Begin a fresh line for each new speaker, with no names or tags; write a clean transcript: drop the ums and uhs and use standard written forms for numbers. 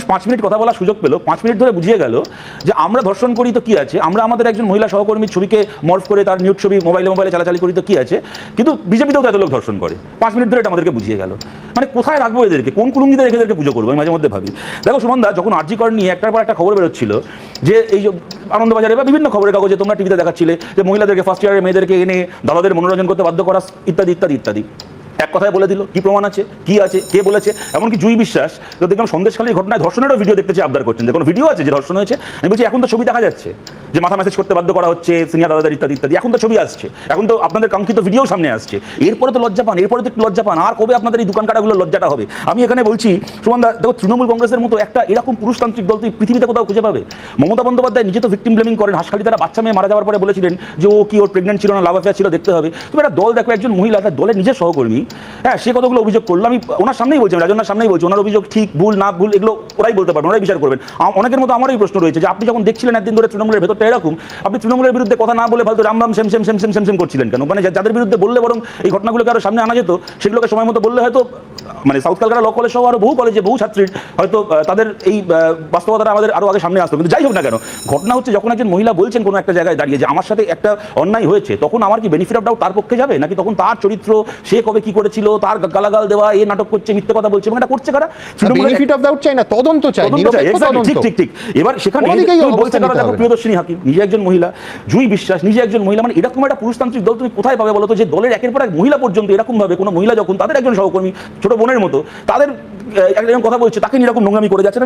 5 minute কথা বলার সুযোগ পেলো, 5 মিনিট ধরে বুঝিয়ে গেল যে আমরা ধর্ষণ করি তো কি আছে, আমরা আমাদের একজন মহিলা সহকর্মীর ছবিকে মর্ফ করে তার নিউড ছবি মোবাইলে চালাচালি করি তো কি আছে, কিন্তু বিজেপিতেও তো এত লোক ধর্ষণ করে। 5 মিনিট ধরে এটা আমাদেরকে বুঝিয়ে গেল। মানে কোথায় রাখবো এদেরকে, কোন কুলুঙ্গিতে রেখে এদেরকে পুজো করবো, আমি মাঝে মধ্যে ভাবি। দেখো সুমনদা, যখন আরজি কর নিয়ে একটার পর একটা খবর বেরোচ্ছিল, যে এই যে আনন্দবাজারে বা বিভিন্ন খবরের কাগজে তোমরা টিভিতে দেখাচ্ছিলে যে মহিলাদেরকে ফার্স্ট ইয়ারের মেয়েদেরকে এনে দাদাদের মনোরঞ্জন করতে বাধ্য করা ইত্যাদি ইত্যাদি ইত্যাদি, এক কথায় বলে দিল কি প্রমাণ আছে, কি আছে, কে বলেছে। এমনকি জুই বিশ্বাস তো দেখলাম সন্দেশখালীর ঘটনায় ধর্ষণেরও ভিডিও দেখতে চেয়ে আবদার করছেন, যে কোনো ভিডিও আছে যে ধর্ষণ হয়েছে। আমি বলছি এখন তো ছবি দেখা যাচ্ছে যে মাথা মেসেজ করতে বাধ্য করা হচ্ছে সিনিয়র দাদাদের ইত্যাদি ইত্যাদি, এখন তো ছবি আসছে, এখন তো আপনাদের কাঙ্ক্ষিত ভিডিও সামনে আসছে। এরপরে তো লজ্জা পান, এরপরে তো একটু লজ্জা পান, আর কবে আপনাদের এই দোকান কাটাগুলো লজ্জাটা হবে। আমি এখানে বলছি সুমনদা, দেখো তৃণমূল কংগ্রেসের মতো একটা এরকম পুরুষতান্ত্রিক দল তুই পৃথিবীতে কোথাও খুঁজে পাবে? মমতা বন্দ্যোপাধ্যায় নিজে তো ভিকটিম ব্লেমিং করেন, হাসখালি তারা বাচ্চা মেয়ে মারা যাওয়ার পরে বলেছিলেন যে ও কি ওর প্রেগনেন্ট ছিল না, লাভ অ্যাফেয়ার ছিল, দেখতে হবে। তুমি একটা দল দেখো, একজন মহিলা তার দলের নিজের সহকর্মী, হ্যাঁ, সে কতগুলো অভিযোগ করলো, আমি ওনার সামনেই বলছি, রাজনার সামনেই বলছি, ওনার অভিযোগ ঠিক ভুল না ভুল এগুলো ওরাই বলতে পারবেন, ওরাই বিচার করবেন। অনেকের মতো আমারই প্রশ্ন রয়েছে যে আপনি যখন দেখছিলেন একদিন ধরে তৃণমূলের ভেতরটা এরকম, আপনি তৃণমূলের বিরুদ্ধে কথা না বলে ফালতু Ram Ram same same same same same same করছিলেন কেন? মানে যাদের বিরুদ্ধে বললে বরং এই ঘটনাগুলোকে আরো সামনে আনা যেত, সেগুলোকে সময় মতো বললে হয়তো মানে সাউথ কলকাতা ল কলেজ সহ আরো বহু কলেজে বহু ছাত্রীর হয়তো তাদের এই বাস্তবতাটা আমাদের আরো আগে সামনে আসতো। কিন্তু যাই হোক না কেন, ঘটনা হচ্ছে যখন একজন মহিলা বলছেন কোনো একটা জায়গায় দাঁড়িয়ে যে আমার সাথে একটা অন্যায় হয়েছে, তখন আমার কি বেনিফিট অফ ডাউট তার পক্ষে যাবে, নাকি তখন তার চরিত্র, সে কবে কি করেছিল, তার গালাগাল দেওয়া, এ নাটক করছে, মিথ্যে কথা বলছে, এবং এটা করছে কারা?
বেনিফিট অফ ডাউট চাই না, তদন্ত চাই, নিরপেক্ষ তদন্ত।
ঠিক ঠিক ঠিক। এবার সেখানে বলছে কারা, দেখো প্রিয়দর্শিনী হাকিম নিজে একজন মহিলা, জুই বিশ্বাস নিজে একজন মহিলা, মানে এরকম একটা পুরুষতান্ত্রিক দল তুমি কোথায় পাবে বলো তো, যে দলের একের পর এক মহিলা পর্যন্ত এরকম ভাবে কোনো মহিলা যখন তাদের একজন সহকর্মী ছোট বোনের মতো তাদের একজন কথা বলছে, তাকে এরকম নোংরামি করে যাচ্ছে না।